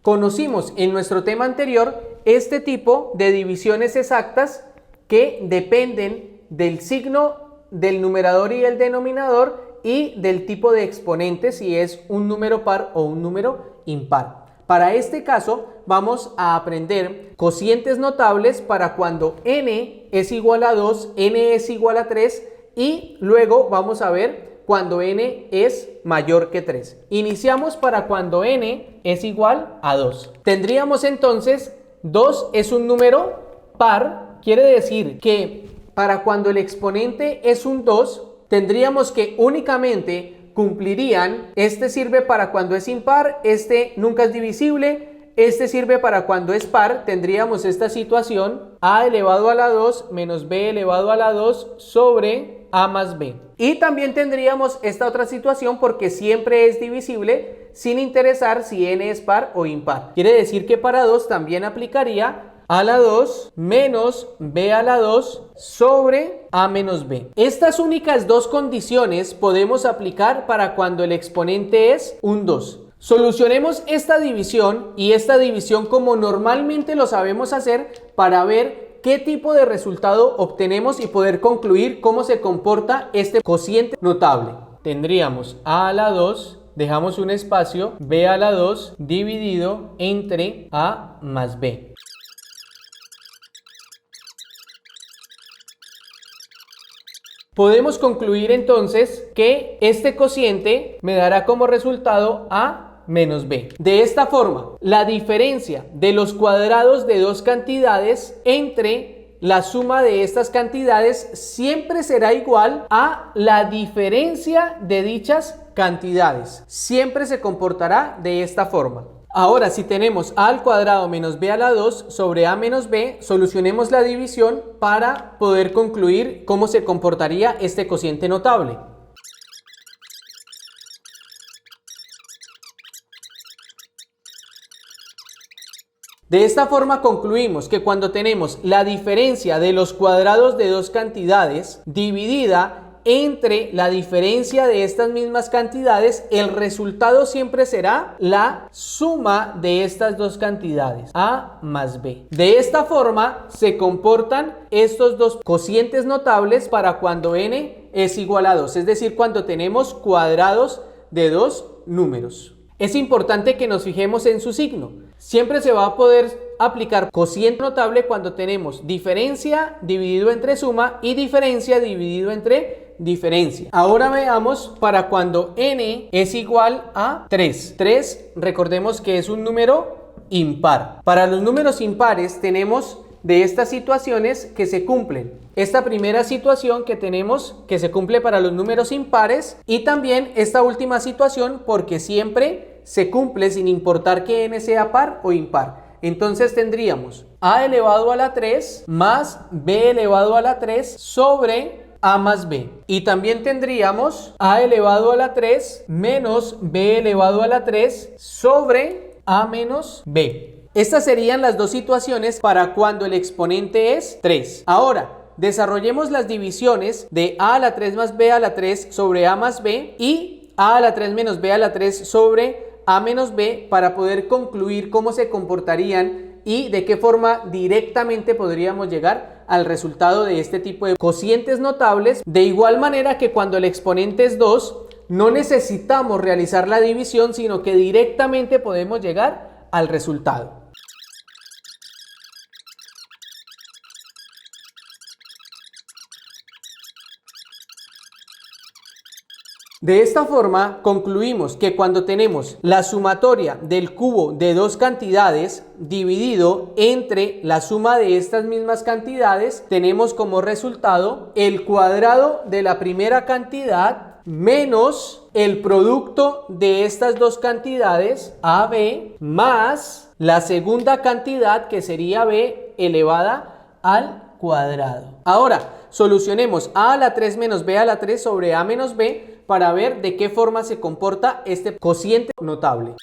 Conocimos en nuestro tema anterior este tipo de divisiones exactas que dependen del signo del numerador y el denominador y del tipo de exponente, si es un número par o un número impar. Para este caso vamos a aprender cocientes notables para cuando n es igual a 2, n es igual a 3 y luego vamos a ver cuando n es mayor que 3. Iniciamos para cuando n es igual a 2. Tendríamos entonces 2 es un número par, quiere decir que para cuando el exponente es un 2, tendríamos que únicamente cumplirían, este sirve para cuando es impar, este nunca es divisible, este sirve para cuando es par, tendríamos esta situación, a elevado a la 2 menos b elevado a la 2 sobre a más b. Y también tendríamos esta otra situación porque siempre es divisible sin interesar si n es par o impar. Quiere decir que para 2 también aplicaría a la 2 menos b a la 2 sobre a menos b. Estas únicas dos condiciones podemos aplicar para cuando el exponente es un 2. Solucionemos esta división y esta división como normalmente lo sabemos hacer para ver qué tipo de resultado obtenemos y poder concluir cómo se comporta este cociente notable. Tendríamos a la 2, dejamos un espacio, b a la 2 dividido entre a más b. Podemos concluir entonces que este cociente me dará como resultado a menos b. De esta forma, la diferencia de los cuadrados de dos cantidades entre la suma de estas cantidades siempre será igual a la diferencia de dichas cantidades. Siempre se comportará de esta forma. Ahora, si tenemos a al cuadrado menos b a la 2 sobre a menos b, solucionemos la división para poder concluir cómo se comportaría este cociente notable. De esta forma concluimos que cuando tenemos la diferencia de los cuadrados de dos cantidades dividida entre la diferencia de estas mismas cantidades, el resultado siempre será la suma de estas dos cantidades, a más b. De esta forma se comportan estos dos cocientes notables para cuando n es igual a 2, es decir, cuando tenemos cuadrados de dos números. Es importante que nos fijemos en su signo. Siempre se va a poder aplicar cociente notable cuando tenemos diferencia dividido entre suma y diferencia dividido entre diferencia. Ahora veamos para cuando n es igual a 3. 3, recordemos que es un número impar. Para los números impares tenemos de estas situaciones que se cumplen. Esta primera situación que tenemos que se cumple para los números impares y también esta última situación porque siempre se cumple sin importar que n sea par o impar. Entonces tendríamos a elevado a la 3 más b elevado a la 3 sobre a más b. Y también tendríamos a elevado a la 3 menos b elevado a la 3 sobre a menos b. Estas serían las dos situaciones para cuando el exponente es 3. Ahora, desarrollemos las divisiones de a la 3 más b a la 3 sobre a más b y a la 3 menos b a la 3 sobre a menos b para poder concluir cómo se comportarían y de qué forma directamente podríamos llegar al resultado de este tipo de cocientes notables. De igual manera que cuando el exponente es 2, no necesitamos realizar la división, sino que directamente podemos llegar al resultado. De esta forma concluimos que cuando tenemos la sumatoria del cubo de dos cantidades dividido entre la suma de estas mismas cantidades, tenemos como resultado el cuadrado de la primera cantidad menos el producto de estas dos cantidades, AB, más la segunda cantidad que sería B elevada al cuadrado. Ahora, solucionemos a la 3 menos b a la 3 sobre a menos b para ver de qué forma se comporta este cociente notable.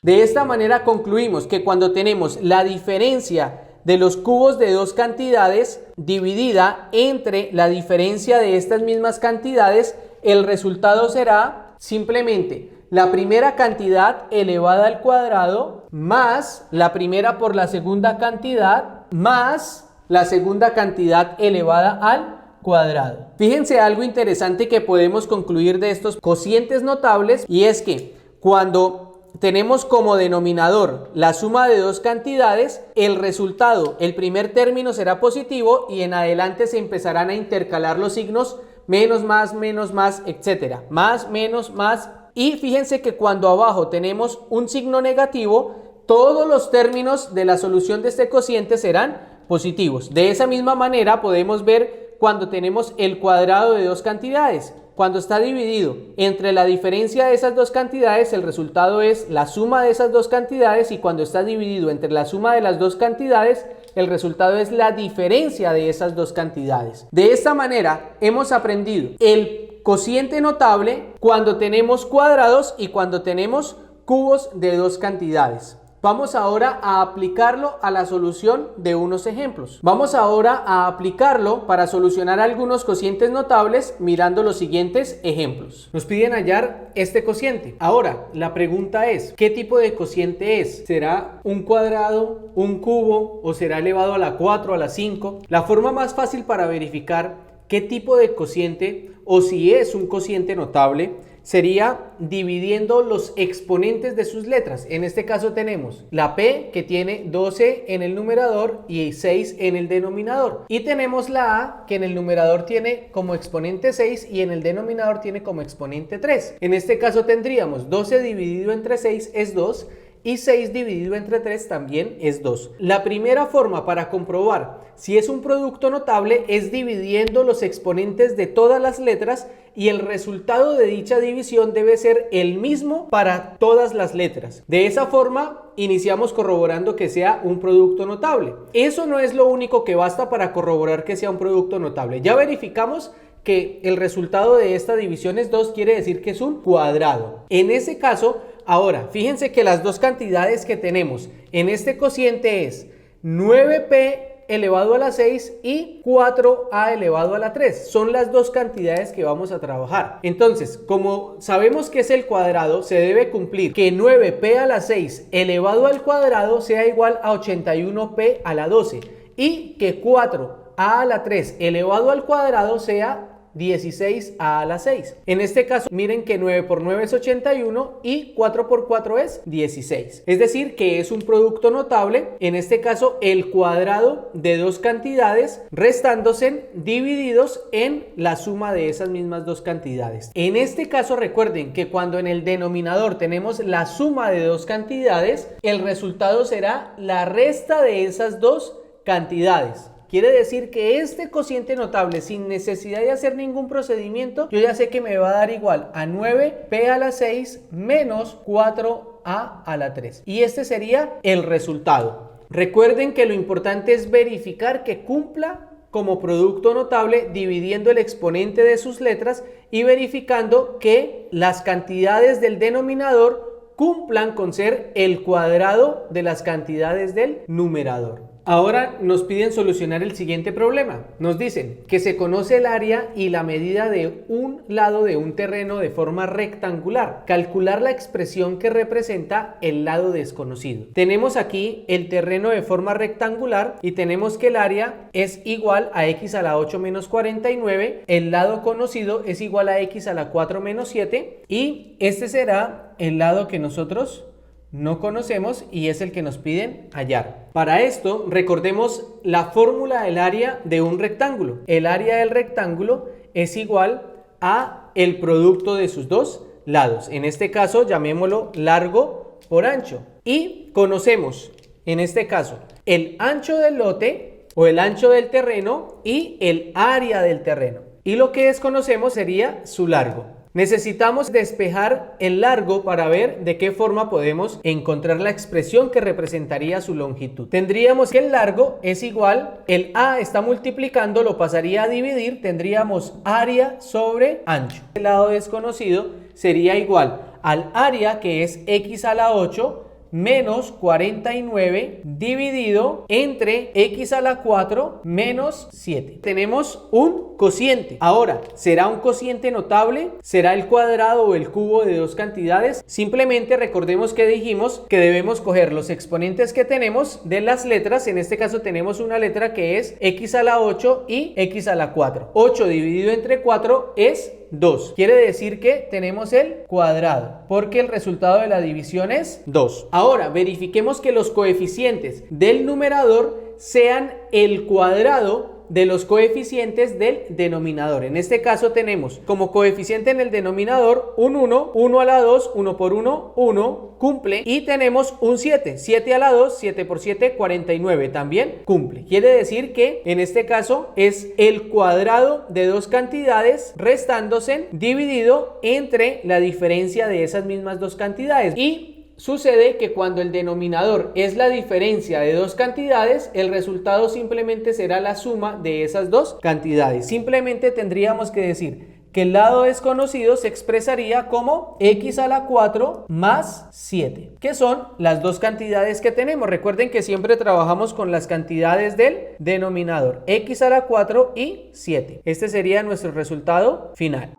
De esta manera concluimos que cuando tenemos la diferencia de los cubos de dos cantidades dividida entre la diferencia de estas mismas cantidades, el resultado será simplemente la primera cantidad elevada al cuadrado más la primera por la segunda cantidad más la segunda cantidad elevada al cuadrado. Fíjense algo interesante que podemos concluir de estos cocientes notables, y es que cuando tenemos como denominador la suma de dos cantidades, el resultado, el primer término será positivo y en adelante se empezarán a intercalar los signos menos, más, etcétera. Más, menos, más. Y fíjense que cuando abajo tenemos un signo negativo, todos los términos de la solución de este cociente serán positivos. De esa misma manera podemos ver cuando tenemos el cuadrado de dos cantidades. Cuando está dividido entre la diferencia de esas dos cantidades, el resultado es la suma de esas dos cantidades, y cuando está dividido entre la suma de las dos cantidades, el resultado es la diferencia de esas dos cantidades. De esta manera hemos aprendido el cociente notable cuando tenemos cuadrados y cuando tenemos cubos de dos cantidades. Vamos ahora a aplicarlo a la solución de unos ejemplos. Vamos ahora a aplicarlo para solucionar algunos cocientes notables mirando los siguientes ejemplos. Nos piden hallar este cociente. Ahora, la pregunta es, ¿qué tipo de cociente es? ¿Será un cuadrado, un cubo o será elevado a la 4, a la 5? La forma más fácil para verificar qué tipo de cociente o si es un cociente notable sería dividiendo los exponentes de sus letras. En este caso tenemos la P, que tiene 12 en el numerador y 6 en el denominador. Y tenemos la A, que en el numerador tiene como exponente 6 y en el denominador tiene como exponente 3. En este caso tendríamos 12 dividido entre 6 es 2 y 6 dividido entre 3 también es 2. La primera forma para comprobar si es un producto notable es dividiendo los exponentes de todas las letras, y el resultado de dicha división debe ser el mismo para todas las letras. De esa forma iniciamos corroborando que sea un producto notable. Eso no es lo único que basta para corroborar que sea un producto notable. Ya verificamos que el resultado de esta división es 2, quiere decir que es un cuadrado. En ese caso, ahora, fíjense que las dos cantidades que tenemos en este cociente es 9p elevado a la 6 y 4a elevado a la 3. Son las dos cantidades que vamos a trabajar. Entonces, como sabemos que es el cuadrado, se debe cumplir que 9p a la 6 elevado al cuadrado sea igual a 81p a la 12 y que 4a a la 3 elevado al cuadrado sea 16a a la 6. En este caso, miren que 9 por 9 es 81 y 4 por 4 es 16. Es decir, que es un producto notable, en este caso, el cuadrado de dos cantidades restándose divididos en la suma de esas mismas dos cantidades. En este caso, recuerden que cuando en el denominador tenemos la suma de dos cantidades, el resultado será la resta de esas dos cantidades. Quiere decir que este cociente notable, sin necesidad de hacer ningún procedimiento, yo ya sé que me va a dar igual a 9p a la 6 menos 4a a la 3. Y este sería el resultado. Recuerden que lo importante es verificar que cumpla como producto notable dividiendo el exponente de sus letras y verificando que las cantidades del denominador cumplan con ser el cuadrado de las cantidades del numerador. Ahora nos piden solucionar el siguiente problema. Nos dicen que se conoce el área y la medida de un lado de un terreno de forma rectangular. Calcular la expresión que representa el lado desconocido. Tenemos aquí el terreno de forma rectangular y tenemos que el área es igual a x a la 8 menos 49. El lado conocido es igual a x a la 4 menos 7 y este será el lado que nosotros no conocemos y es el que nos piden hallar. Para esto, recordemos la fórmula del área de un rectángulo. El área del rectángulo es igual a el producto de sus dos lados. En este caso, llamémoslo largo por ancho. Y conocemos, en este caso, el ancho del lote o el ancho del terreno y el área del terreno. Y lo que desconocemos sería su largo. Necesitamos despejar el largo para ver de qué forma podemos encontrar la expresión que representaría su longitud. Tendríamos que el largo es igual, el A está multiplicando, lo pasaría a dividir, tendríamos área sobre ancho. El lado desconocido sería igual al área, que es x a la 8 menos 49 dividido entre x a la 4 menos 7. Tenemos un cociente. Ahora, ¿será un cociente notable? ¿Será el cuadrado o el cubo de dos cantidades? Simplemente recordemos que dijimos que debemos coger los exponentes que tenemos de las letras. En este caso tenemos una letra que es x a la 8 y x a la 4. 8 dividido entre 4 es 2. Quiere decir que tenemos el cuadrado, porque el resultado de la división es 2. Ahora, verifiquemos que los coeficientes del numerador sean el cuadrado de los coeficientes del denominador. En este caso tenemos como coeficiente en el denominador un 1, 1 a la 2, 1 por 1, 1, cumple. Y tenemos un 7, 7 a la 2, 7 por 7, 49, también cumple. Quiere decir que en este caso es el cuadrado de dos cantidades restándose dividido entre la diferencia de esas mismas dos cantidades. Y sucede que cuando el denominador es la diferencia de dos cantidades, el resultado simplemente será la suma de esas dos cantidades. Simplemente tendríamos que decir que el lado desconocido se expresaría como x a la 4 más 7, que son las dos cantidades que tenemos. Recuerden que siempre trabajamos con las cantidades del denominador, x a la 4 y 7. Este sería nuestro resultado final.